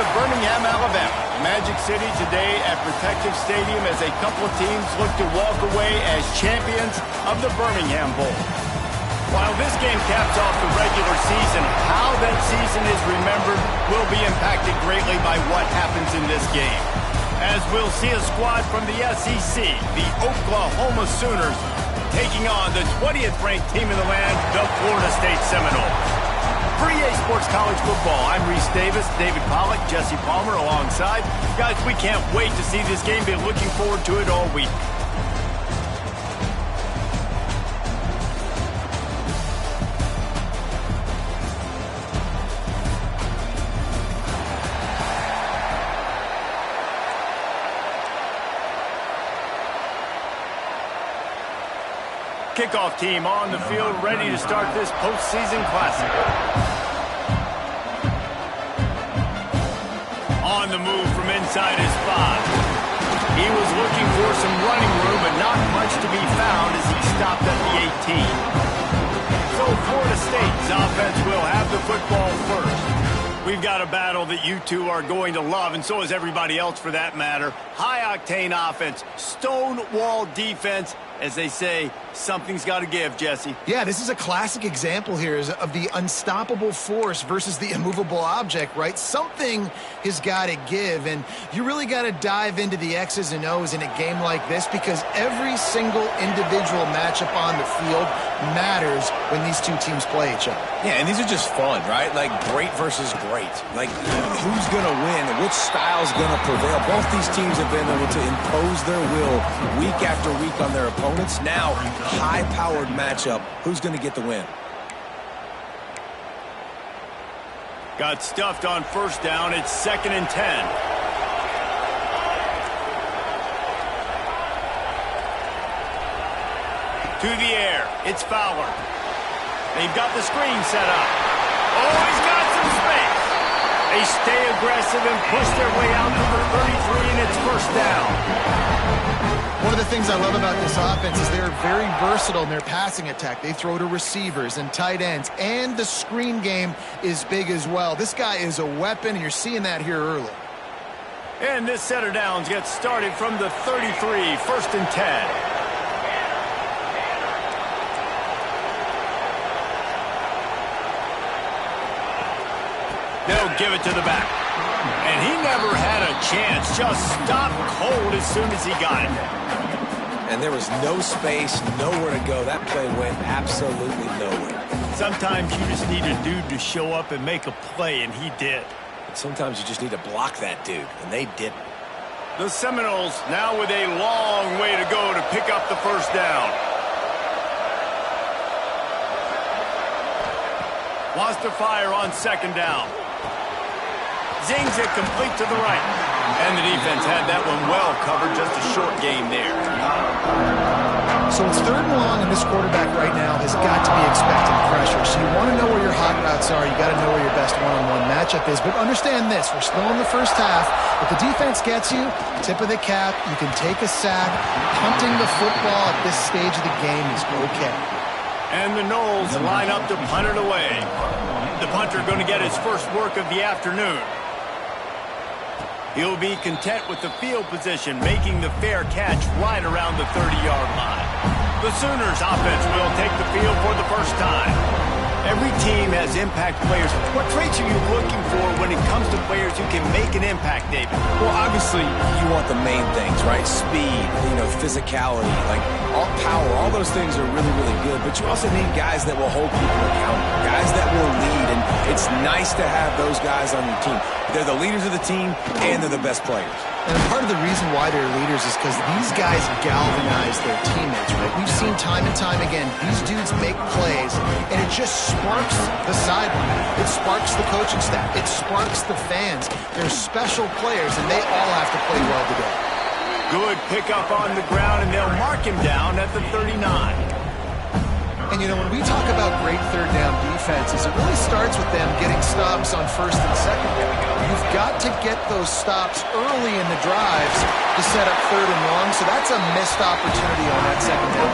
of Birmingham, Alabama. Magic City today at Protective Stadium as a couple of teams look to walk away as champions of the Birmingham Bowl. While this game caps off the regular season, how that season is remembered will be impacted greatly by what happens in this game. As we'll see a squad from the SEC, the Oklahoma Sooners, taking on the 20th ranked team in the land, the Florida State Seminoles. For EA Sports College Football, I'm Reese Davis, David Pollack, Jesse Palmer alongside. Guys, we can't wait to see this game. Been looking forward to it all week. Kickoff team on the field, ready to start this postseason classic. On the move from inside his 5. He was looking for some running room, but not much to be found as he stopped at the 18. So Florida State's offense will have the football first. We've got a battle that you two are going to love, and so is everybody else for that matter. High-octane offense, stone-wall defense. As they say, something's got to give, Jesse. Yeah, this is a classic example here of the unstoppable force versus the immovable object, right? Something has got to give, and you really got to dive into the X's and O's in a game like this because every single individual matchup on the field matters when these two teams play each other. Yeah, and these are just fun, right? Like great versus great. Like who's going to win and which style's going to prevail. Both these teams have been able to impose their will week after week on their opponents. Now, high-powered matchup. Who's going to get the win? Got stuffed on first down. It's 2nd and 10. To the air. It's Fowler. They've got the screen set up. Oh, he's got some space. They stay aggressive and push their way out to the 33, and it's first down. One of the things I love about this offense is they're very versatile in their passing attack. They throw to receivers and tight ends, and the screen game is big as well. This guy is a weapon, and you're seeing that here early. And this set of downs gets started from the 33, 1st and 10. They'll give it to the back. And he never had a chance. Just stopped cold as soon as he got it. And there was no space, nowhere to go. That play went absolutely nowhere. Sometimes you just need a dude to show up and make a play, and he did. Sometimes you just need to block that dude, and they didn't. The Seminoles now with a long way to go to pick up the first down. Wants to fire on 2nd down. Zings it complete to the right. And the defense had that one well covered, just a short game there. So it's 3rd and long, and this quarterback right now has got to be expecting pressure. So you want to know where your hot routes are. You got to know where your best one-on-one matchup is. But understand this, we're still in the first half. If the defense gets you, tip of the cap, you can take a sack. Punting the football at this stage of the game is okay. And the Noles line up to punt it away. The punter going to get his first work of the afternoon. He'll be content with the field position, making the fair catch right around the 30-yard line. The Sooners offense will take the field for the first time. Every team has impact players. What traits are you looking for when it comes to players who can make an impact, David? Well, obviously, you want the main things, right? Speed, physicality, like all power, all those things are really, really good. But you also need guys that will hold people accountable, guys that will lead. And it's nice to have those guys on your team. They're the leaders of the team, and they're the best players. And part of the reason why they're leaders is because these guys galvanize their teammates, right? We've seen time and time again, these dudes make plays, and it just sparks the sideline. It sparks the coaching staff. It sparks the fans. They're special players, and they all have to play well together. Good pickup on the ground, and they'll mark him down at the 39. And, when we talk about great third down defenses, it really starts with them getting stops on 1st and 2nd down. You've got to get those stops early in the drives to set up 3rd and long, so that's a missed opportunity on that 2nd down.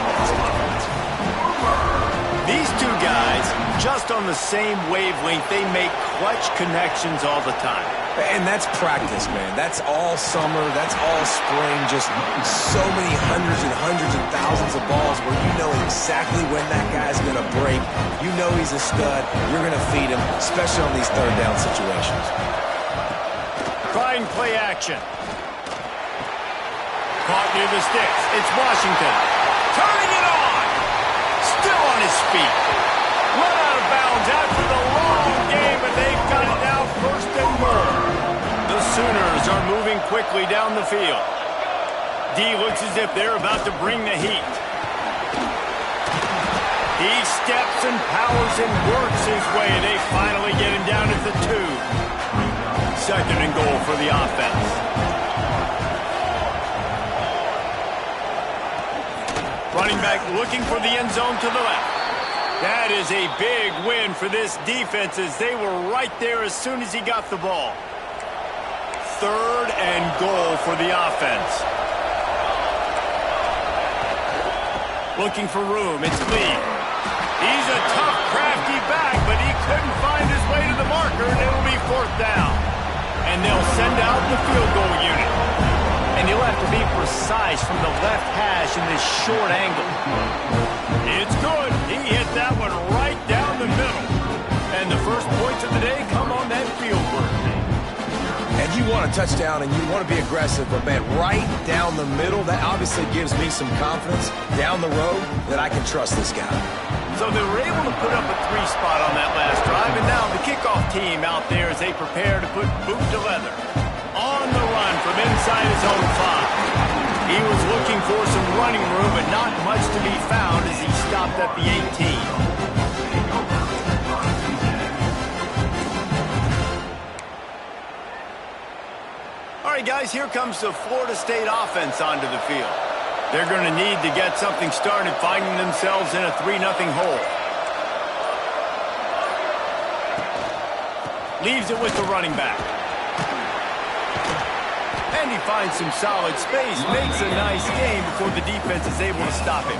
These two guys just on the same wavelength. They make clutch connections all the time. And that's practice, man. That's all summer. That's all spring. Just so many hundreds and thousands of balls where you know exactly when that guy's going to break. You know he's a stud. You're going to feed him, especially on these third down situations. Trying play action. Caught near the sticks. It's Washington. Turning it on. Still on his feet. Run out of bounds after the long game, and they've got it now first and more. The Sooners are moving quickly down the field. D looks as if they're about to bring the heat. He steps and powers and works his way. They finally get him down at the 2. Second and goal for the offense. Running back looking for the end zone to the left. That is a big win for this defense as they were right there as soon as he got the ball. Third and goal for the offense. Looking for room. It's Lee. He's a tough, crafty back, but he couldn't find his way to the marker, and it'll be fourth down. And they'll send out the field goal unit. And you'll have to be precise from the left hash in this short angle. It's good. He hit that one right down the middle. And the first points of the day come on that field work. And you want a touchdown and you want to be aggressive, but man, right down the middle, that obviously gives me some confidence down the road that I can trust this guy. So they were able to put up a 3 spot on that last drive, and now the kickoff team out there as they prepare to put boot to leather. On the run from inside his own 5. He was looking for some running room, but not much to be found as he stopped at the 18. All right, guys, here comes the Florida State offense onto the field. They're going to need to get something started, finding themselves in a 3-0 hole. Leaves it with the running back. And he finds some solid space, makes a nice game before the defense is able to stop him.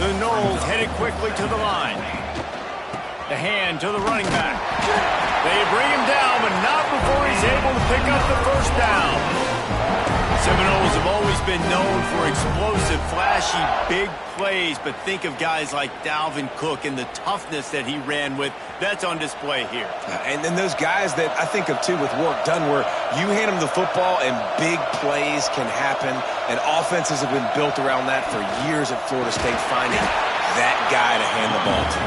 The Noles headed quickly to the line. The hand to the running back. They bring him down, but not before he's able to pick up the first down. Seminoles have always been known for explosive, flashy, big plays, but think of guys like Dalvin Cook and the toughness that he ran with. That's on display here. And then those guys that I think of, too, with work done where you hand them the football and big plays can happen, and offenses have been built around that for years at Florida State, finding that guy to hand the ball to.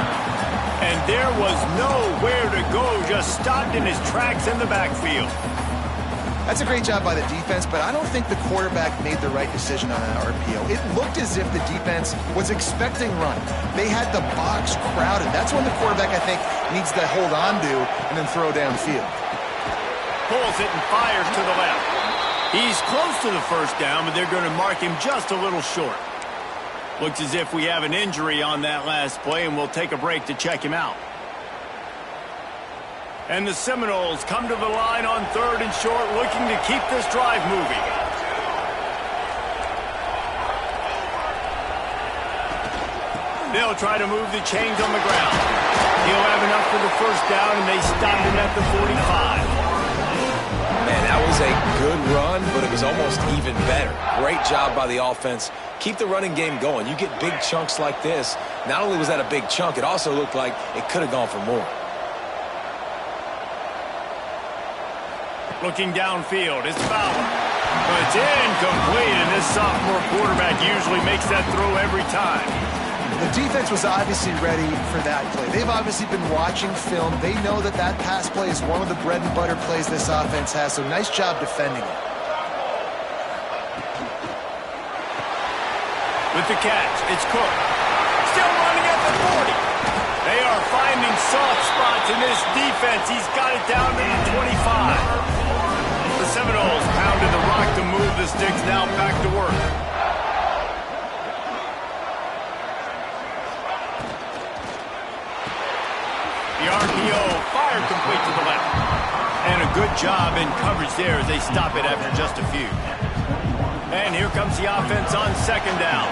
And there was nowhere to go, just stopped in his tracks in the backfield. That's a great job by the defense, but I don't think the quarterback made the right decision on that RPO. It looked as if the defense was expecting run. They had the box crowded. That's when the quarterback, I think, needs to hold on to and then throw downfield. Pulls it and fires to the left. He's close to the first down, but they're going to mark him just a little short. Looks as if we have an injury on that last play, and we'll take a break to check him out. And the Seminoles come to the line on 3rd and short, looking to keep this drive moving. They'll try to move the chains on the ground. He'll have enough for the first down, and they stop him at the 45. Man, that was a good run, but it was almost even better. Great job by the offense. Keep the running game going. You get big chunks like this. Not only was that a big chunk, it also looked like it could have gone for more. Looking downfield, it's Fowler. But it's incomplete, and this sophomore quarterback usually makes that throw every time. The defense was obviously ready for that play. They've obviously been watching film. They know that that pass play is one of the bread and butter plays this offense has, so nice job defending it. With the catch, it's Cook. Still running at the 40. They are finding soft spots in this defense. He's got it down to the 25. The Seminoles pounded the rock to move the sticks, now back to work. The RPO fired complete to the left. And a good job in coverage there as they stop it after just a few. And here comes the offense on 2nd down.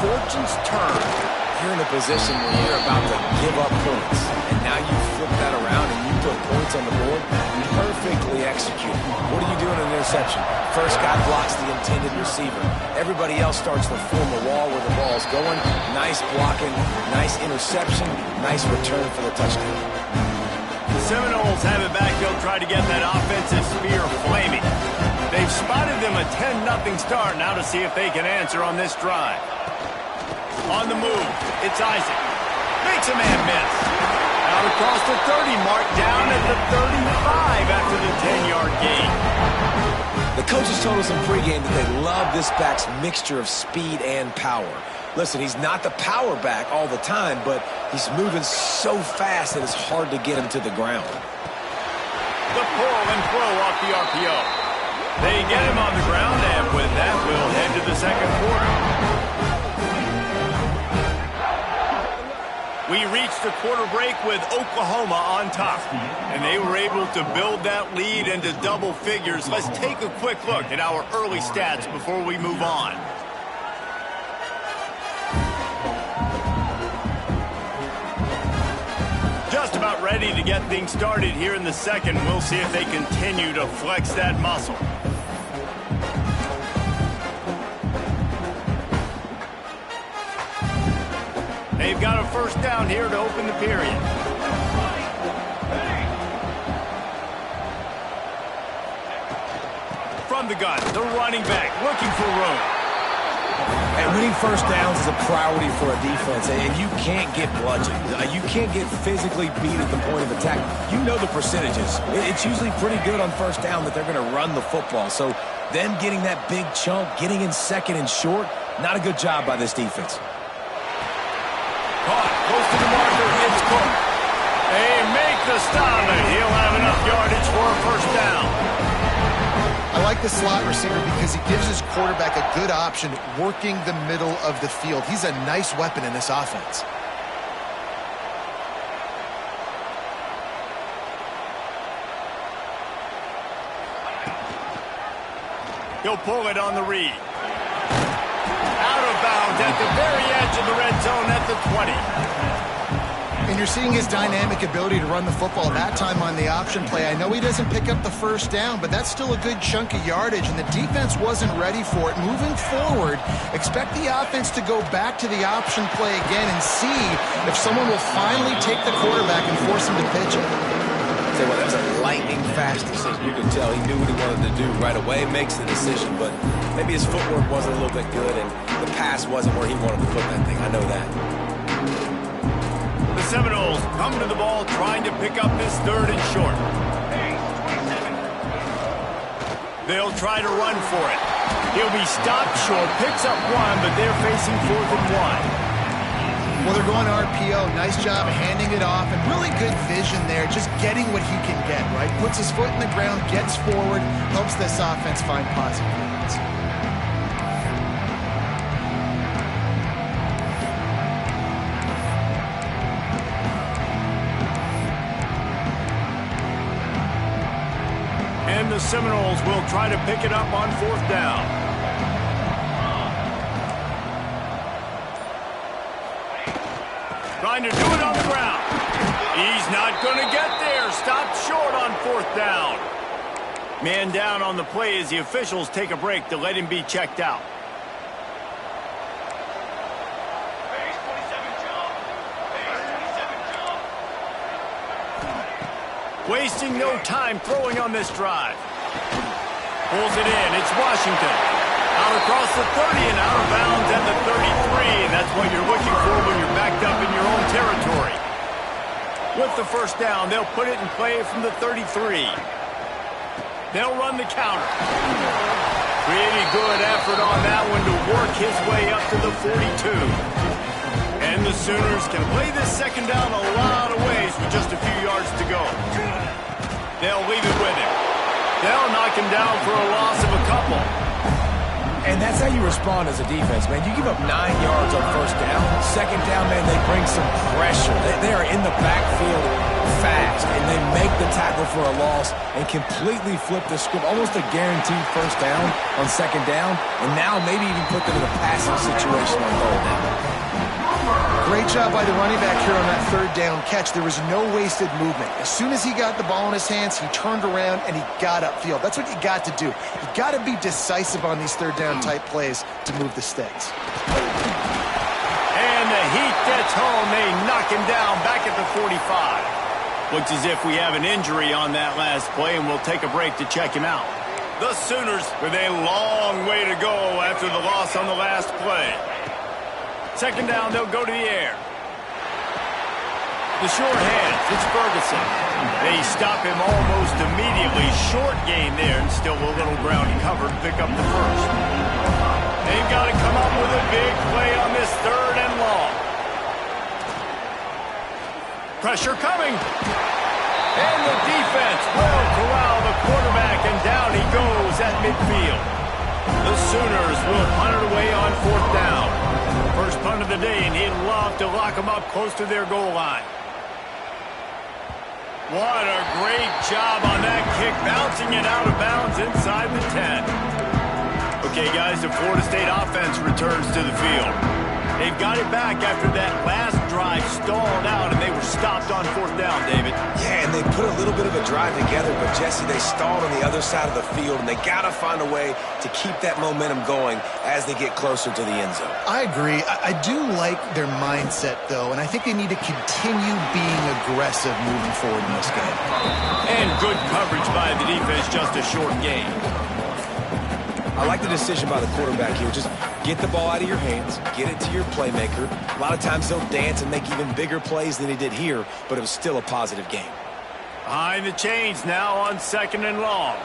fortunes turn. You're in a position where you're about to give up points, and now you flip that around and you put points on the board. Perfectly executed. What do you do in an interception? First guy blocks the intended receiver. Everybody else starts to form a wall where the ball's going. Nice blocking, nice interception, nice return for the touchdown. The Seminoles have it back. They'll try to get that offensive spear flaming. They've spotted them a 10-0 start. Now to see if they can answer on this drive. On the move, it's Isaac. Makes a man miss. Out across the 30 mark, down at the 35 after the 10-yard gain. The coaches told us in pregame that they love this back's mixture of speed and power. Listen, he's not the power back all the time, but he's moving so fast that it's hard to get him to the ground. The pull and throw off the RPO. They get him on the ground, and with that, we'll head to the second quarter. We reached the quarter break with Oklahoma on top, and they were able to build that lead into double figures. Let's take a quick look at our early stats before we move on. Just about ready to get things started here in the second. We'll see if they continue to flex that muscle. They've got a first down here to open the period. From the gun, the running back looking for room. And winning first downs is a priority for a defense, and you can't get bludgeoned. You can't get physically beat at the point of attack. You know the percentages. It's usually pretty good on first down that they're going to run the football. So them getting that big chunk, getting in second and short, not a good job by this defense. Caught close to the marker, it's Cook. They make the stop, and he'll have enough yardage for a first down. I like the slot receiver because he gives his quarterback a good option working the middle of the field. He's a nice weapon in this offense. He'll pull it on the read. Out of bounds at the very edge of the red zone at the 20. And you're seeing his dynamic ability to run the football that time on the option play. I know he doesn't pick up the first down, but that's still a good chunk of yardage, and the defense wasn't ready for it. Moving forward, expect the offense to go back to the option play again and see if someone will finally take the quarterback and force him to pitch it. Tell you what, that was a lightning-fast decision. You can tell he knew what he wanted to do right away, makes the decision, but maybe his footwork wasn't a little bit good, and the pass wasn't where he wanted to put that thing. I know that. The Seminoles come to the ball trying to pick up this third and short. They'll try to run for it. He'll be stopped short, picks up one, but they're facing 4th and 1. Well, they're going RPO. Nice job of handing it off, and really good vision there, just getting what he can get, right? Puts his foot in the ground, gets forward, helps this offense find positive moments. And the Seminoles will try to pick it up on 4th down. Trying to do it on the ground. He's not going to get there. Stopped short on 4th down. Man down on the play as the officials take a break to let him be checked out. Wasting no time throwing on this drive. Pulls it in. It's Washington. Out across the 30 and out of bounds at the 33. And that's what you're looking for when you're backed up in your own territory. With the first down, they'll put it in play from the 33. They'll run the counter. Pretty good effort on that one to work his way up to the 42. And the Sooners can play this second down a lot of ways with just a few yards to go. They'll leave it with him. They'll knock him down for a loss of a couple. And that's how you respond as a defense, man. You give up 9 yards on first down. Second down, man, they bring some pressure. They are in the backfield fast, and they make the tackle for a loss and completely flip the script. Almost a guaranteed first down on second down, and now maybe even put them in a passing situation on third down. Great job by the running back here on that third down catch. There was no wasted movement. As soon as he got the ball in his hands, he turned around and he got upfield. That's what you got to do. You got to be decisive on these third down type plays to move the sticks. And the heat gets home. They knock him down back at the 45. Looks as if we have an injury on that last play, and we'll take a break to check him out. The Sooners with a long way to go after the loss on the last play. Second down, they'll go to the air. The short hands, it's Ferguson. They stop him almost immediately. Short gain there, and still a little ground covered. Pick up the first. They've got to come up with a big play on this third and long. Pressure coming. And the defense will corral the quarterback, and down he goes at midfield. The Sooners will punt it away on fourth down. First punt of the day, and he'd love to lock them up close to their goal line. What a great job on that kick, bouncing it out of bounds inside the 10. Okay, guys, the Florida State offense returns to the field. They've got it back after that last drive stalled out, and they were stopped on fourth down, David. Yeah, and they put a little bit of a drive together, but, Jesse, they stalled on the other side of the field, and they got to find a way to keep that momentum going as they get closer to the end zone. I agree. I do like their mindset, though, and I think they need to continue being aggressive moving forward in this game. And good coverage by the defense, just a short gain. I like the decision by the quarterback here. Just get the ball out of your hands, get it to your playmaker. A lot of times they'll dance and make even bigger plays than he did here, but it was still a positive game. Behind the chains now on second and long.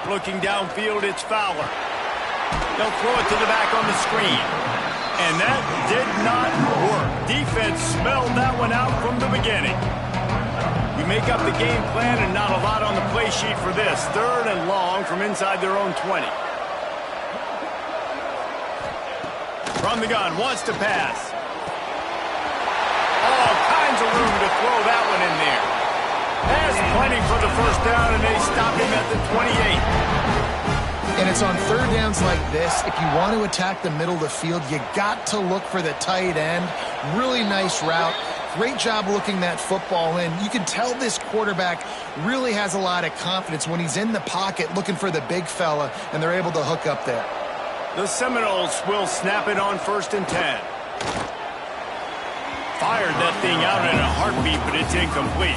Looking downfield, it's Fowler. They'll throw it to the back on the screen. And that did not work. Defense smelled that one out from the beginning. You make up the game plan, and not a lot on the play sheet for this. Third and long from inside their own 20. From the gun, wants to pass. All kinds of room to throw that one in there. Has plenty for the first down, and they stop him at the 28. And it's on third downs like this. If you want to attack the middle of the field, you got to look for the tight end. Really nice route. Great job looking that football in. You can tell this quarterback really has a lot of confidence when he's in the pocket looking for the big fella, and they're able to hook up there. The Seminoles will snap it on first and 10. Fired that thing out in a heartbeat, but it's incomplete.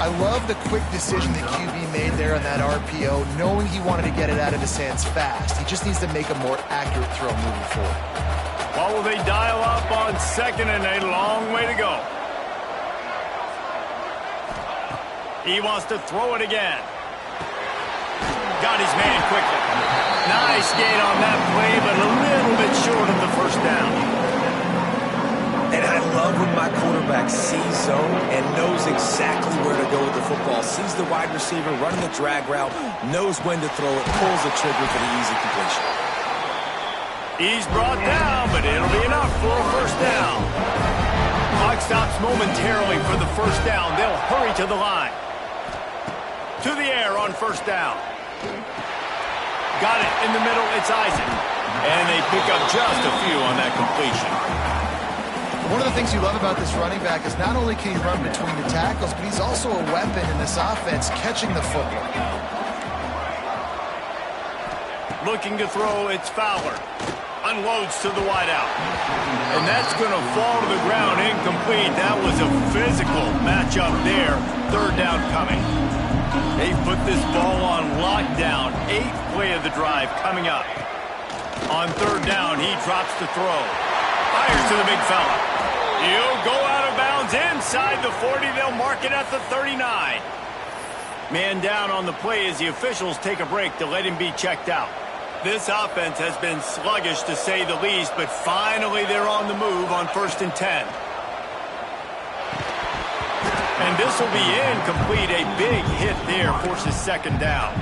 I love the quick decision that QB made there on that RPO, knowing he wanted to get it out of his hands fast. He just needs to make a more accurate throw moving forward. While will they dial up on second, and a long way to go. He wants to throw it again. Got his man quickly. Nice gain on that play, but a little bit short of the first down. And I love when my quarterback sees zone and knows exactly where to go with the football. Sees the wide receiver running the drag route, knows when to throw it, pulls the trigger for the easy completion. He's brought down, but it'll be enough for a first down. Clock stops momentarily for the first down. They'll hurry to the line. To the air on first down. Got it in the middle, it's Isaac. And they pick up just a few on that completion. One of the things you love about this running back is not only can he run between the tackles, but he's also a weapon in this offense, catching the football. Looking to throw, it's Fowler. Unloads to the wideout. And that's going to fall to the ground incomplete. That was a physical matchup there. Third down coming. They put this ball on lockdown. 8th play of the drive coming up. On third down, he drops the throw. Fires to the big fella. He'll go out of bounds inside the 40. They'll mark it at the 39. Man down on the play as the officials take a break to let him be checked out. This offense has been sluggish to say the least, but finally they're on the move on first and 10. And this will be incomplete. A big hit there forces second down.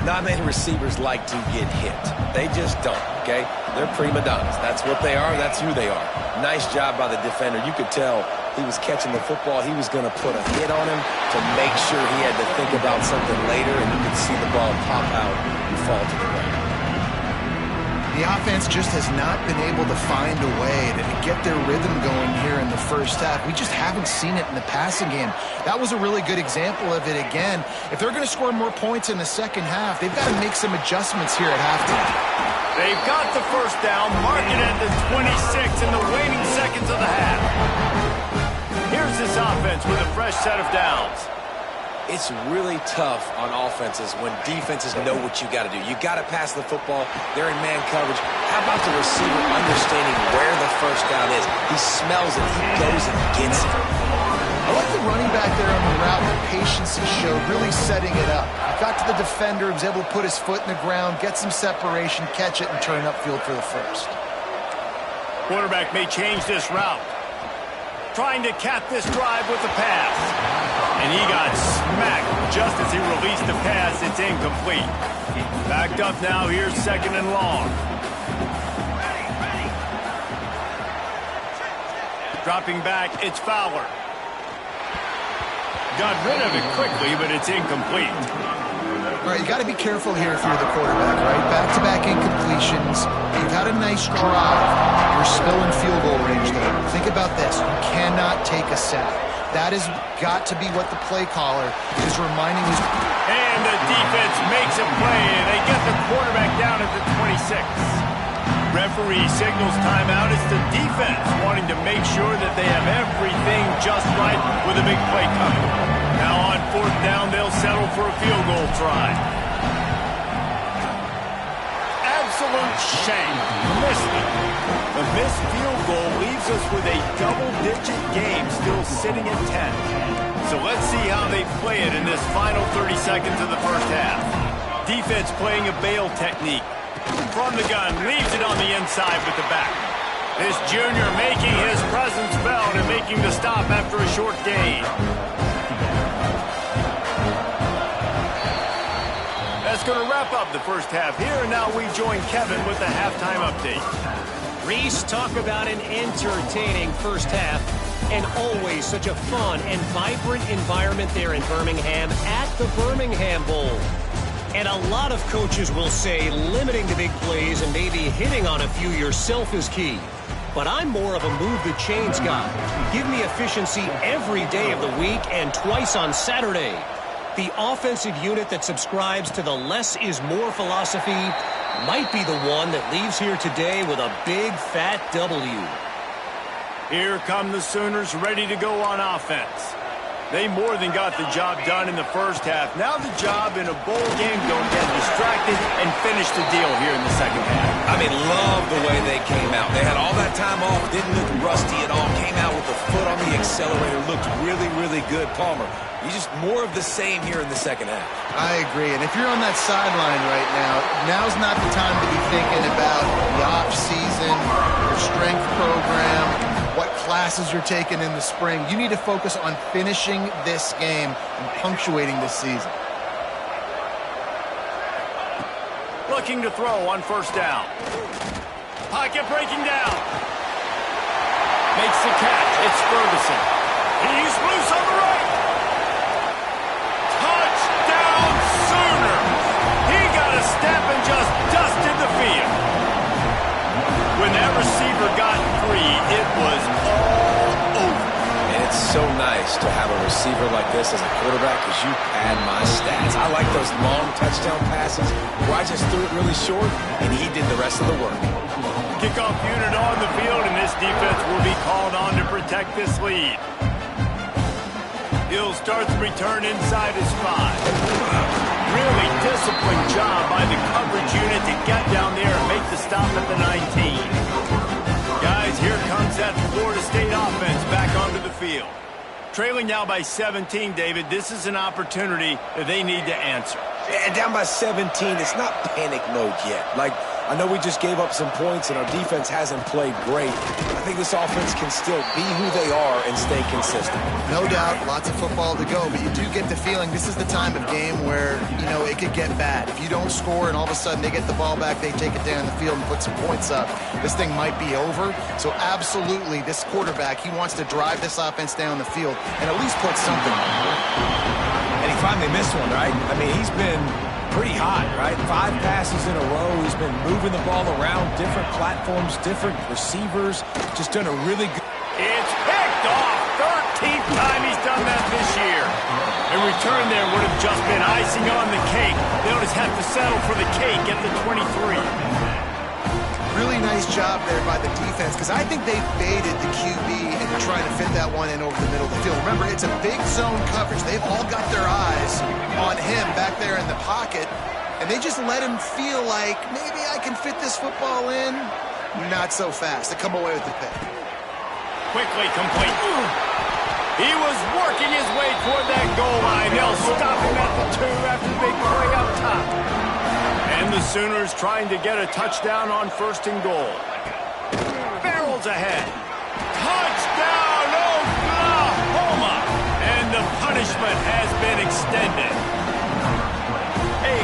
Not many receivers like to get hit. They just don't, okay? They're prima donnas. That's what they are. That's who they are. Nice job by the defender. You could tell he was catching the football. He was going to put a hit on him to make sure he had to think about something later, and you could see the ball pop out and fall to the ground. The offense just has not been able to find a way to get their rhythm going here in the first half. We just haven't seen it in the passing game. That was a really good example of it again. If they're going to score more points in the second half, they've got to make some adjustments here at halftime. They've got the first down, mark it at the 26 in the waning seconds of the half. Here's this offense with a fresh set of downs. It's really tough on offenses when defenses know what you got to do. You got to pass the football. They're in man coverage. How about the receiver understanding where the first down is? He smells it. He goes and gets it. I like the running back there on the route, the patience he showed, really setting it up. He got to the defender, was able to put his foot in the ground, get some separation, catch it, and turn upfield for the first. Quarterback may change this route. Trying to cap this drive with the pass. And he got smacked just as he released the pass. It's incomplete. Backed up now. Here's second and long. Dropping back, it's Fowler. Got rid of it quickly, but it's incomplete. All right, you got to be careful here if you're the quarterback, right? Back-to-back incompletions. You've had a nice drive. You're still in field goal range, though. Think about this. You cannot take a sack. That has got to be what the play caller is reminding his... And the defense makes a play, and they get the quarterback down at the 26. Referee signals timeout. It's the defense wanting to make sure that they have everything just right with a big play coming. Now on fourth down, they'll settle for a field goal try. Absolute shame. Missed it. The missed field goal leaves us with a double-digit game still sitting at 10. So let's see how they play it in this final 30 seconds of the first half. Defense playing a bail technique. From the gun, leaves it on the inside with the back. This junior making his presence felt and making the stop after a short gain. That's going to wrap up the first half here, and now we join Kevin with the halftime update. Reese, talk about an entertaining first half, and always such a fun and vibrant environment there in Birmingham at the Birmingham Bowl. And a lot of coaches will say limiting the big plays and maybe hitting on a few yourself is key. But I'm more of a move the chains guy. Give me efficiency every day of the week and twice on Saturday. The offensive unit that subscribes to the less is more philosophy might be the one that leaves here today with a big fat W. Here come the Sooners ready to go on offense. They more than got the job done in the first half. Now the job in a bowl game, don't get distracted and finish the deal here in the second half. I mean, love the way they came out. They had all that time off, didn't look rusty at all, came out with the foot on the accelerator, looked really, really good. Palmer, he's just more of the same here in the second half. I agree, and if you're on that sideline right now, now's not the time to be thinking about the off-season, your strength program, what classes you're taking in the spring. You need to focus on finishing this game and punctuating this season. Looking to throw on first down. Pocket breaking down. Makes the catch. It's Ferguson. He's loose on the right. Touchdown Sooners. He got a step and just dusted the field. When that receiver got free, it was all over. And it's so nice to have a receiver like this as a quarterback because you pad my stats. I like those long touchdown passes where I just threw it really short and he did the rest of the work. Kickoff unit on the field, and this defense will be called on to protect this lead. He'll start the return inside his 5. Really disciplined job by the coverage unit to get down there and make the stop at the 19. Guys, here comes that Florida State offense back onto the field. Trailing now by 17, David. This is an opportunity that they need to answer. And down by 17, it's not panic mode yet. Like, I know we just gave up some points and our defense hasn't played great. I think this offense can still be who they are and stay consistent. No doubt, lots of football to go, but you do get the feeling this is the time of game where, you know, it could get bad. If you don't score and all of a sudden they get the ball back, they take it down the field and put some points up, this thing might be over. So absolutely, this quarterback, he wants to drive this offense down the field and at least put something on it. And he finally missed one, right? I mean, he's been pretty hot, right? 5 passes in a row. He's been moving the ball around, different platforms, different receivers. Just done a really good... It's picked off. 13th time he's done that this year. A return there would have just been icing on the cake. They'll just have to settle for the cake at the 23. Really nice job there by the defense because I think they baited the QB and trying to fit that one in over the middle of the field. Remember, it's a big zone coverage. They've all got their eyes on him back there in the pocket, and they just let him feel like maybe I can fit this football in. Not so fast. They come away with the pick. Quickly complete. He was working his way toward that goal line. They'll stop him at the 2 after the big play up top. And the Sooners trying to get a touchdown on 1st and goal. Barrels ahead. Touchdown, Oklahoma! And the punishment has been extended. A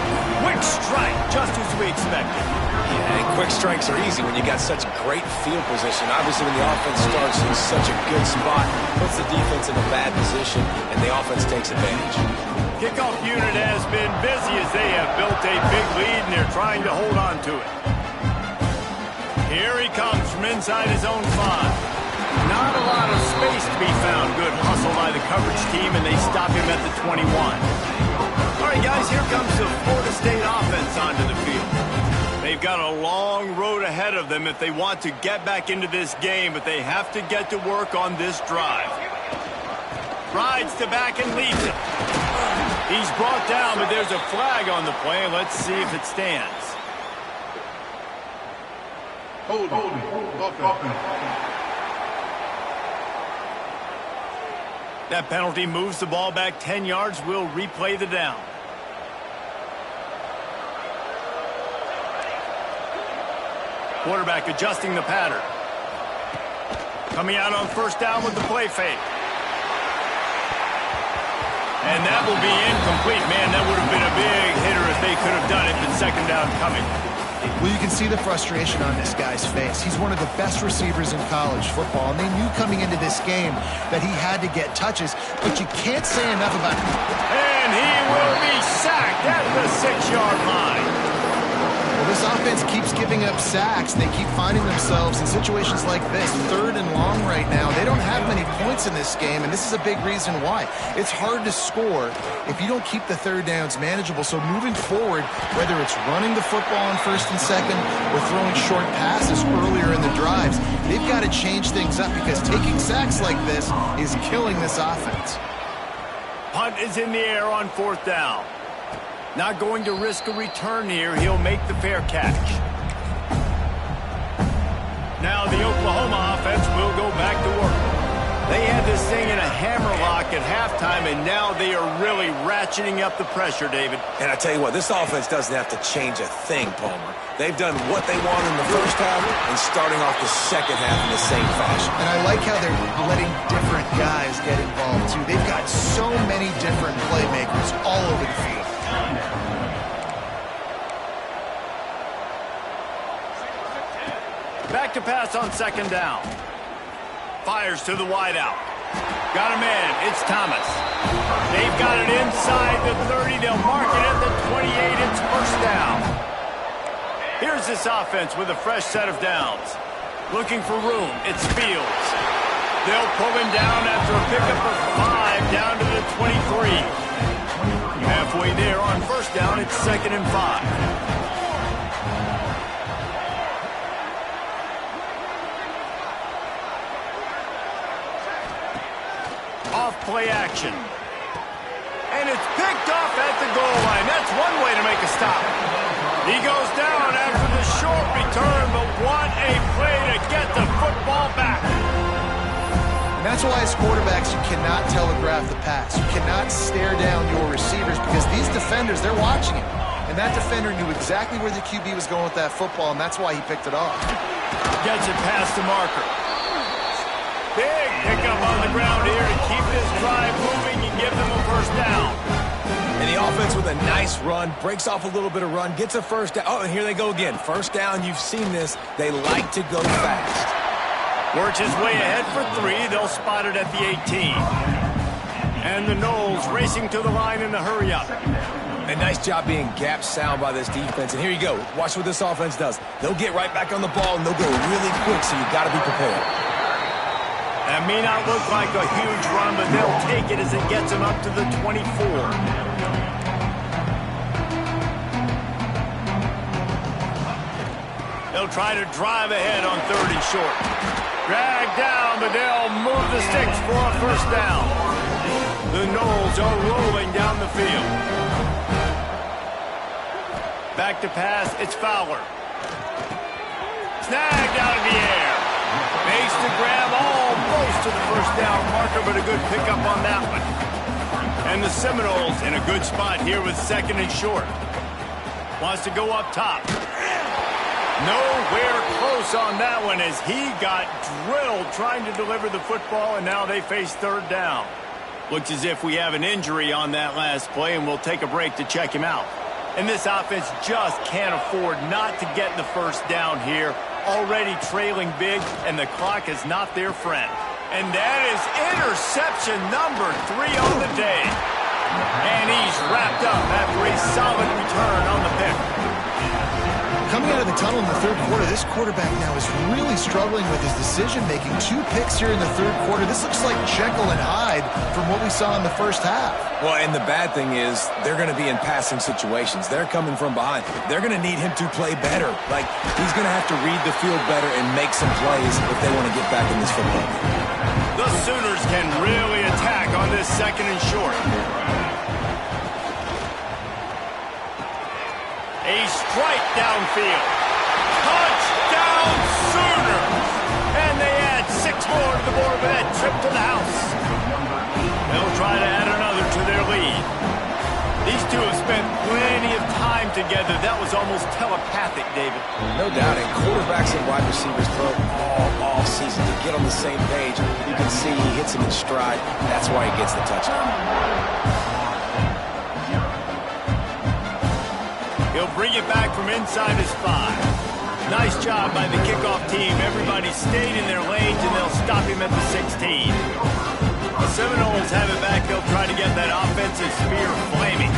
quick strike, just as we expected. Yeah, and quick strikes are easy when you got such great field position. Obviously, when the offense starts in such a good spot, puts the defense in a bad position, and the offense takes advantage. Kickoff unit has been busy as they have built a big lead, and they're trying to hold on to it. Here he comes from inside his own 5. Not a lot of space to be found. Good hustle by the coverage team, and they stop him at the 21. All right, guys, here comes the Florida State offense onto the field. They've got a long road ahead of them if they want to get back into this game, but they have to get to work on this drive. Rides to back and leads it. He's brought down, but there's a flag on the play. Let's see if it stands. Hold on. That penalty moves the ball back 10 yards. We'll replay the down. Quarterback adjusting the pattern. Coming out on 1st down with the play fake. And that will be incomplete. Man, that would have been a big hitter if they could have done it, but 2nd down coming. Well, you can see the frustration on this guy's face. He's one of the best receivers in college football, and they knew coming into this game that he had to get touches, but you can't say enough about him. And he will be sacked at the 6-yard line. Well, this offense keeps giving up sacks. They keep finding themselves in situations like this, 3rd and long right now. They don't have many points in this game, and this is a big reason why. It's hard to score if you don't keep the 3rd downs manageable. So moving forward, whether it's running the football on 1st and 2nd or throwing short passes earlier in the drives, they've got to change things up because taking sacks like this is killing this offense. Punt is in the air on 4th down. Not going to risk a return here. He'll make the fair catch. Now the Oklahoma offense will go back to work. They had this thing in a hammerlock at halftime, and now they are really ratcheting up the pressure, David. And I tell you what, this offense doesn't have to change a thing, Palmer. They've done what they want in the 1st half and starting off the 2nd half in the same fashion. And I like how they're letting different guys get involved, too. They've got so many different playmakers all over the field. Back to pass on 2nd down. Fires to the wideout. Got a man. It's Thomas. They've got it inside the 30. They'll mark it at the 28. It's 1st down. Here's this offense with a fresh set of downs. Looking for room. It's Fields. They'll pull him down after a pickup of 5 down to the 23. Halfway there on 1st down. It's 2nd and 5. Off-play action. And it's picked off at the goal line. That's one way to make a stop. He goes down after the short return, but what a play to get the football back. And that's why as quarterbacks, you cannot telegraph the pass. You cannot stare down your receivers because these defenders, they're watching it. And that defender knew exactly where the QB was going with that football, and that's why he picked it off. Gets it past the marker. Big pickup on the ground here to keep this drive moving and give them a first down. And the offense with a nice run, breaks off a little bit of run, gets a first down. Oh, and here they go again. First down, you've seen this. They like to go fast. Works his way ahead for 3. They'll spot it at the 18. And the Noles racing to the line in a hurry-up. A nice job being gap sound by this defense. And here you go. Watch what this offense does. They'll get right back on the ball, and they'll go really quick, so you've got to be prepared. That may not look like a huge run, but they'll take it as it gets them up to the 24. They'll try to drive ahead on 3rd and short. Drag down, but they'll move the sticks for a first down. The Noles are rolling down the field. Back to pass, it's Fowler. Snagged out of the air. Makes the grab almost to the first down marker, but a good pickup on that one. And the Seminoles in a good spot here with 2nd and short. Wants to go up top. Nowhere close on that one as he got drilled trying to deliver the football, and now they face 3rd down. Looks as if we have an injury on that last play, and we'll take a break to check him out. And this offense just can't afford not to get the first down here. Already trailing big, and the clock is not their friend. And that is interception number 3 on the day. And he's wrapped up after a solid return on the pick. Coming out of the tunnel in the 3rd quarter, this quarterback now is really struggling with his decision-making. 2 picks here in the 3rd quarter. This looks like Jekyll and Hyde from what we saw in the first half. Well, and the bad thing is they're going to be in passing situations. They're coming from behind. They're going to need him to play better. Like, he's going to have to read the field better and make some plays if they want to get back in this football game. The Sooners can really attack on this 2nd and short. A strike downfield. Touchdown Sooners! And they add 6 more to the board with that trip to the house. They'll try to add another to their lead. These two have spent plenty of time together. That was almost telepathic, David. No doubt. And quarterbacks and wide receivers throw all off season to get on the same page. You can see he hits him in stride. That's why he gets the touchdown. He'll bring it back from inside his 5. Nice job by the kickoff team. Everybody stayed in their lanes, and they'll stop him at the 16. The Seminoles have it back. They'll try to get that offensive spear flaming.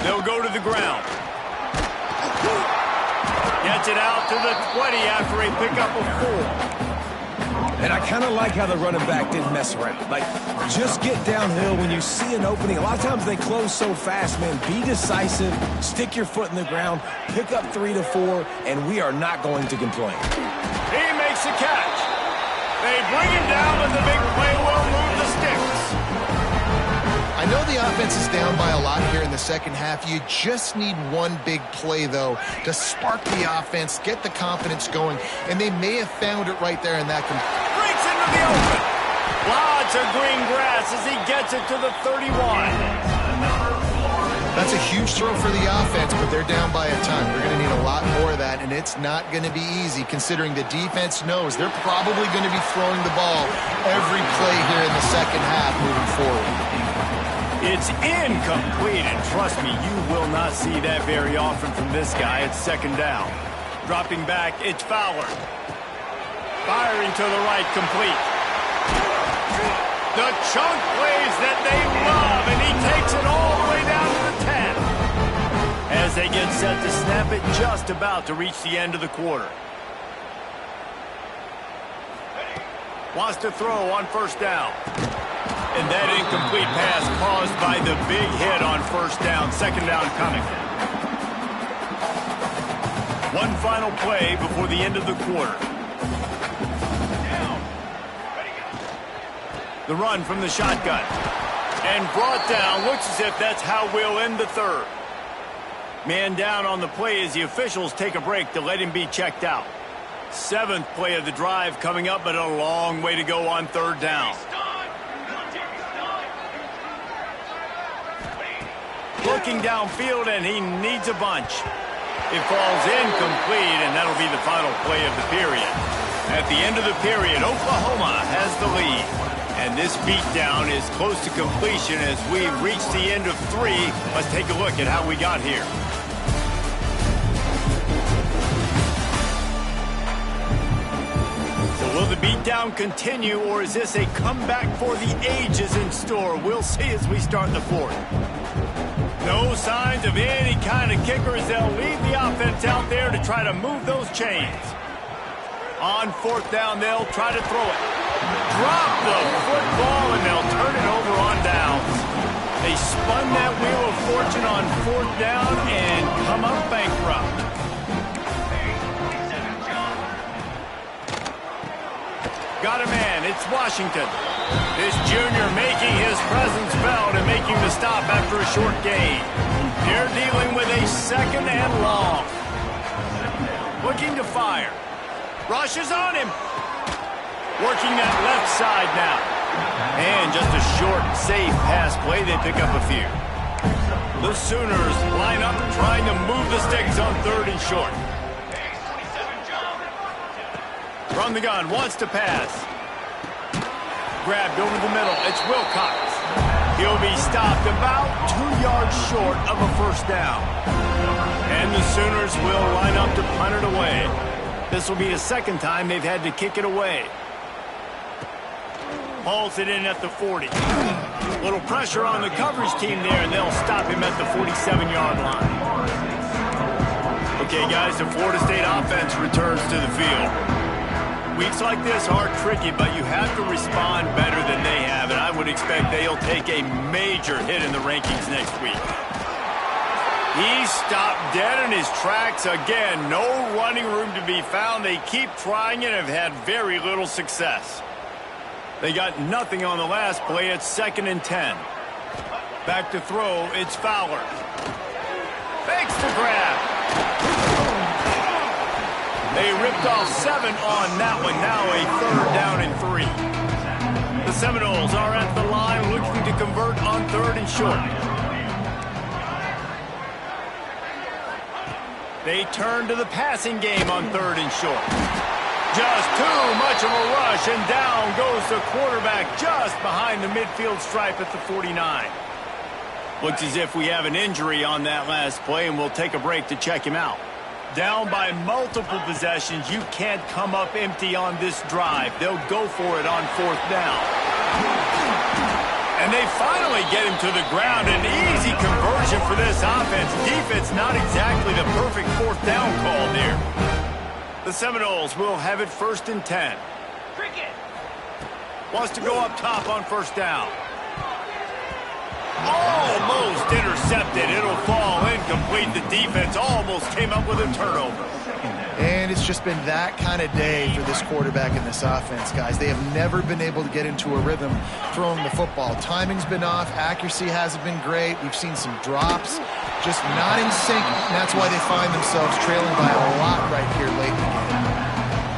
They'll go to the ground. Gets it out to the 20 after a pickup of 4. And I kind of like how the running back didn't mess around. Like, just get downhill when you see an opening. A lot of times they close so fast, man. Be decisive, stick your foot in the ground, pick up 3 to 4, and we are not going to complain. He makes a catch. They bring him down, but the big play will move the sticks. I know the offense is down by a lot here in the 2nd half. You just need one big play, though, to spark the offense, get the confidence going, and they may have found it right there in that. Breaks into the open. Lots of green grass as he gets it to the 31. That's a huge throw for the offense, but they're down by a ton. We're going to need a lot more of that, and it's not going to be easy considering the defense knows they're probably going to be throwing the ball every play here in the 2nd half moving forward. It's incomplete, and trust me, you will not see that very often from this guy. It's 2nd down. Dropping back, it's Fowler. Firing to the right, complete. The chunk plays that they love, and he takes it all the way down to the 10. As they get set to snap it, just about to reach the end of the quarter. Wants to throw on 1st down. And that incomplete pass caused by the big hit on 1st down. 2nd down coming. One final play before the end of the quarter. The run from the shotgun. And brought down. Looks as if that's how we'll end the 3rd. Man down on the play as the officials take a break to let him be checked out. 7th play of the drive coming up, but a long way to go on 3rd down. Looks looking downfield, and he needs a bunch. It falls incomplete, and that'll be the final play of the period. At the end of the period, Oklahoma has the lead. And this beatdown is close to completion as we reach the end of 3. Let's take a look at how we got here. So will the beatdown continue, or is this a comeback for the ages in store? We'll see as we start the 4th. No signs of any kind of kickers. They'll leave the offense out there to try to move those chains. On 4th down, they'll try to throw it. Drop the football, and they'll turn it over on downs. They spun that wheel of fortune on 4th down and come up bankrupt. Got a man. It's Washington. This junior making his presence felt and making the stop after a short gain. They're dealing with a 2nd and long. Looking to fire. Rushes on him. Working that left side now. And just a short, safe pass play. They pick up a few. The Sooners line up trying to move the sticks on 3rd and short. From the gun, wants to pass. Grabbed over the middle. It's Wilcox. He'll be stopped about 2 yards short of a 1st down. And the Sooners will line up to punt it away. This will be the 2nd time they've had to kick it away. Hauls it in at the 40. Little pressure on the coverage team there, and they'll stop him at the 47-yard line. Okay, guys, the Florida State offense returns to the field. Weeks like this are tricky, but you have to respond better than they have, and I would expect they'll take a major hit in the rankings next week. He stopped dead in his tracks again. No running room to be found. They keep trying and have had very little success. They got nothing on the last play. It's 2nd and 10. Back to throw. It's Fowler. Fakes the grab. They ripped off 7 on that one. Now a 3rd down and 3. The Seminoles are at the line looking to convert on 3rd and short. They turn to the passing game on 3rd and short. Just too much of a rush, and down goes the quarterback just behind the midfield stripe at the 49. Looks as if we have an injury on that last play, and we'll take a break to check him out. Down by multiple possessions, you can't come up empty on this drive. They'll go for it on 4th down. And they finally get him to the ground. An easy conversion for this offense. Defense not exactly the perfect 4th down call there. The Seminoles will have it 1st and 10. Wants to go up top on 1st down. Almost intercepted. It'll fall incomplete. The defense almost came up with a turnover. And it's just been that kind of day for this quarterback in this offense, guys. They have never been able to get into a rhythm throwing the football. Timing's been off. Accuracy hasn't been great. We've seen some drops. Just not in sync. And that's why they find themselves trailing by a lot right here late in the game.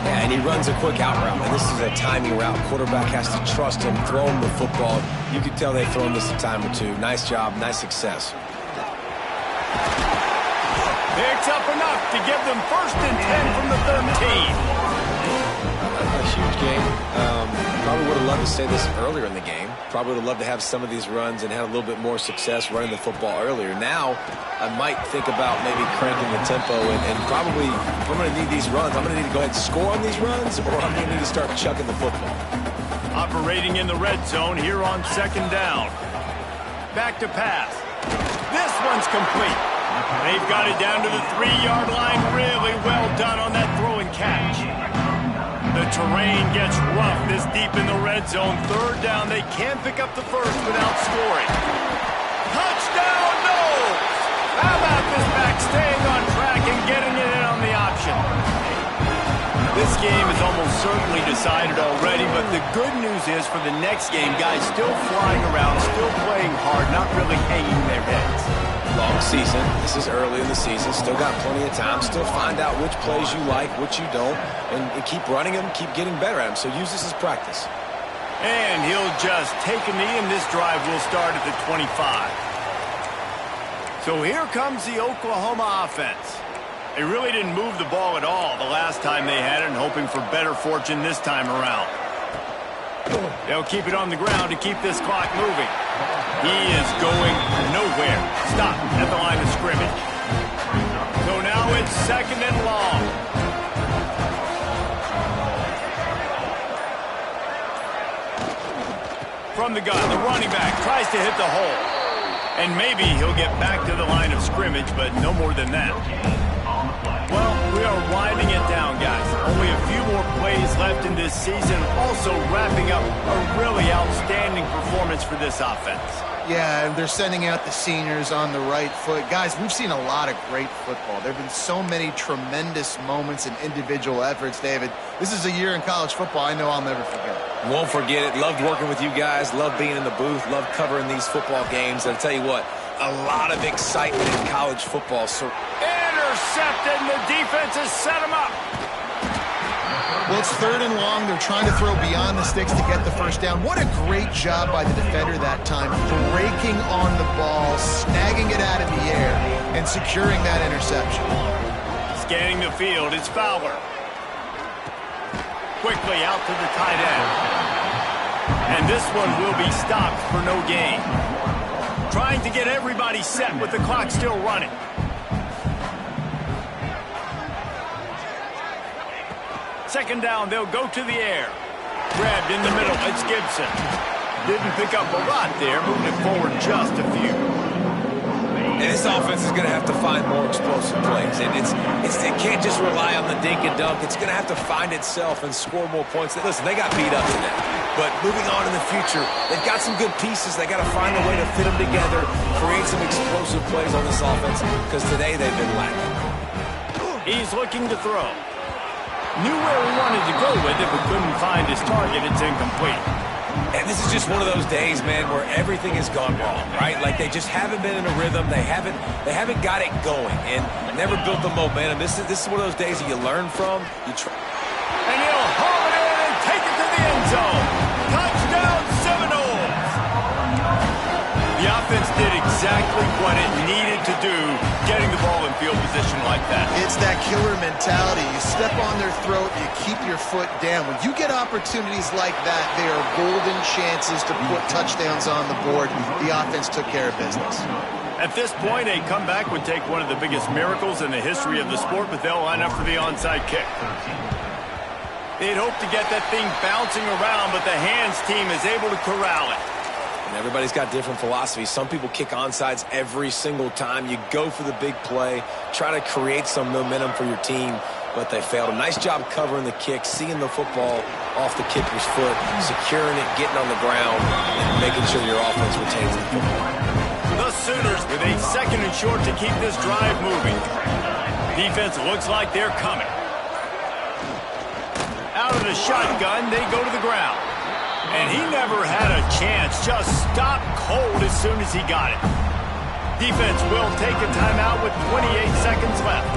Yeah, and he runs a quick out route, and this is a timing route. Quarterback has to trust him, throw him the football. You can tell they've thrown this a time or two. Nice job, nice success. Picks up enough to give them 1st and 10 from the 13. A huge game. Probably would have loved to say this earlier in the game. Probably would have loved to have some of these runs and had a little bit more success running the football earlier. Now, I might think about maybe cranking the tempo and probably, if I'm going to need these runs, I'm going to need to go ahead and score on these runs, or I'm going to need to start chucking the football. Operating in the red zone here on 2nd down. Back to pass. This one's complete. They've got it down to the 3-yard line. Really well done on that throw and catch. The terrain gets rough this deep in the red zone. 3rd down. They can pick up the 1st without scoring. Touchdown, Knowles! How about this back staying on track and getting it in on the option? This game is almost certainly decided already, but the good news is for the next game, guys still flying around, still playing hard, not really hanging their heads. Long season. This is early in the season. Still got plenty of time. Still find out which plays you like, which you don't, and keep running them, keep getting better at them. So use this as practice. And he'll just take a knee, and this drive will start at the 25. So here comes the Oklahoma offense. They really didn't move the ball at all the last time they had it, and hoping for better fortune this time around. They'll keep it on the ground to keep this clock moving. He is going nowhere. Stop at the line of scrimmage. So now it's 2nd and long. From the gun, the running back tries to hit the hole. And maybe he'll get back to the line of scrimmage, but no more than that. Well, we are winding it down, guys. Only a few more plays left in this season. Also wrapping up a really outstanding performance for this offense. Yeah, and they're sending out the seniors on the right foot. Guys, we've seen a lot of great football. There have been so many tremendous moments and individual efforts, David. This is a year in college football I know I'll never forget. Won't forget it. Loved working with you guys. Loved being in the booth. Loved covering these football games. And I'll tell you what, a lot of excitement in college football. So intercepted, and the defense has set him up. Well, it's 3rd and long. They're trying to throw beyond the sticks to get the first down. What a great job by the defender that time, breaking on the ball, snagging it out of the air, and securing that interception. Scanning the field, it's Fowler. Quickly out to the tight end. And this one will be stopped for no gain. Trying to get everybody set with the clock still running. Second down, they'll go to the air. Grabbed in the middle, it's Gibson. Didn't pick up a lot there, moving it forward just a few. And this offense is going to have to find more explosive plays. And it can't just rely on the dink and dunk. It's going to have to find itself and score more points. Listen, they got beat up today. But moving on in the future, they've got some good pieces. They got to find a way to fit them together, create some explosive plays on this offense, because today they've been lacking. He's looking to throw. Knew where he wanted to go with it, but couldn't find his target. It's incomplete. And this is just one of those days, man, where everything has gone wrong, right? Like they just haven't been in a rhythm. They haven't got it going and never built the momentum. This is one of those days that you learn from. And he'll haul it in and take it to the end zone. Touchdown, Seminoles. The offense did exactly what it needed to do, getting the ball in field position like that. It's that killer mentality. You step on their throat, you keep your foot down. When you get opportunities like that, they are golden chances to put touchdowns on the board. The offense took care of business. At this point, a comeback would take one of the biggest miracles in the history of the sport, but they'll line up for the onside kick. They'd hope to get that thing bouncing around, but the hands team is able to corral it. And everybody's got different philosophies. Some people kick onside every single time. You go for the big play, try to create some momentum for your team, but they failed. A nice job covering the kick, seeing the football off the kicker's foot, securing it, getting on the ground, and making sure your offense retains the football. The Sooners with a 2nd and short to keep this drive moving. Defense looks like they're coming. Out of the shotgun, they go to the ground. And he never had a chance, just stopped cold as soon as he got it. Defense will take a timeout with 28 seconds left.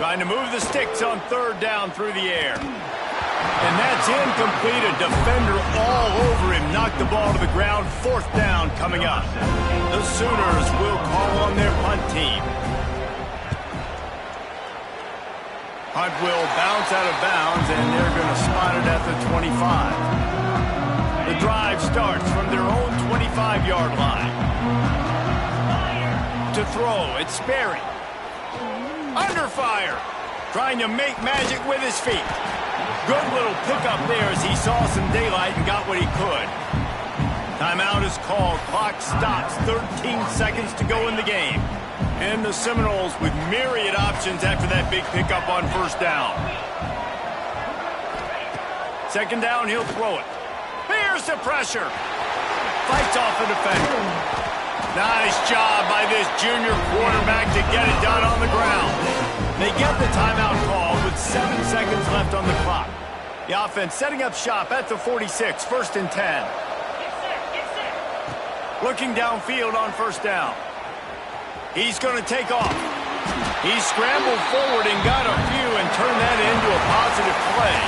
Trying to move the sticks on 3rd down through the air. And that's incomplete. A defender all over him. Knocked the ball to the ground. 4th down coming up. The Sooners will call on their punt team. Punt will bounce out of bounds, and they're going to spot it at the 25. The drive starts from their own 25-yard line. To throw, it's Sperry. Under fire. Trying to make magic with his feet. Good little pickup there as he saw some daylight and got what he could. Timeout is called. Clock stops. 13 seconds to go in the game. And the Seminoles with myriad options after that big pickup on 1st down. 2nd down, he'll throw it. Here's the pressure. Fights off the defender. Nice job by this junior quarterback to get it done on the ground. They get the timeout call with 7 seconds left on the clock. The offense setting up shop at the 46, 1st and 10. Looking downfield on 1st down. He's going to take off. He scrambled forward and got a few and turned that into a positive play.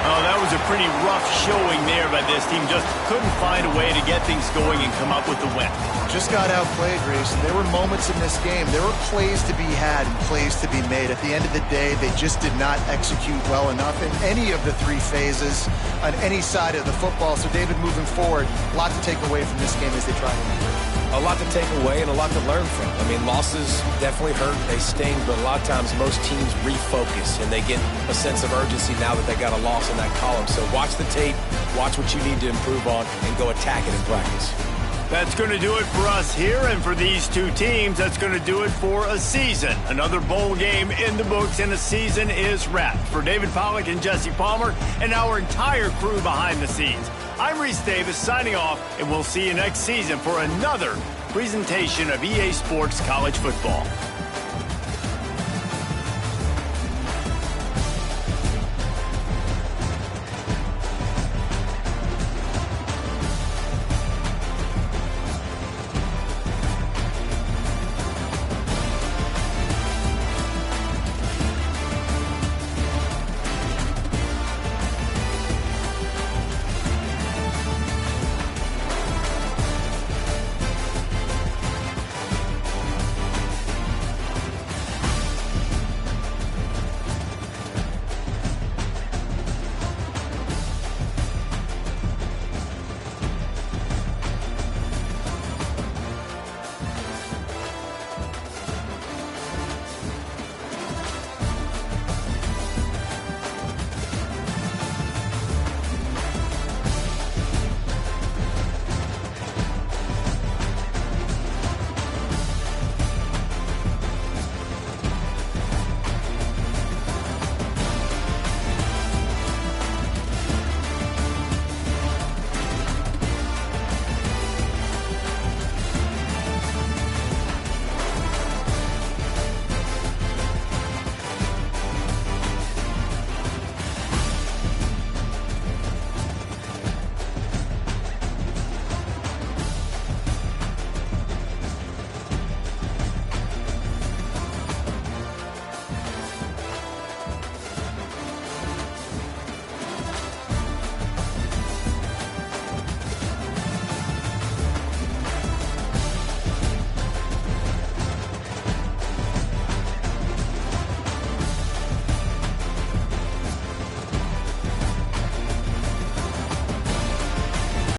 Oh, that was a pretty rough showing there by this team. Just couldn't find a way to get things going and come up with the win. Just got outplayed, Reese. There were moments in this game. There were plays to be had and plays to be made. At the end of the day, they just did not execute well enough in any of the three phases on any side of the football. So, David, moving forward, a lot to take away from this game as they try to improve. A lot to take away and a lot to learn from. I mean, losses definitely hurt, they sting, but a lot of times most teams refocus and they get a sense of urgency now that they got a loss in that column. So watch the tape, watch what you need to improve on, and go attack it in practice. That's going to do it for us here, and for these two teams, that's going to do it for a season. Another bowl game in the books, and a season is wrapped. For David Pollack and Jesse Palmer and our entire crew behind the scenes, I'm Reese Davis signing off, and we'll see you next season for another presentation of EA Sports College Football.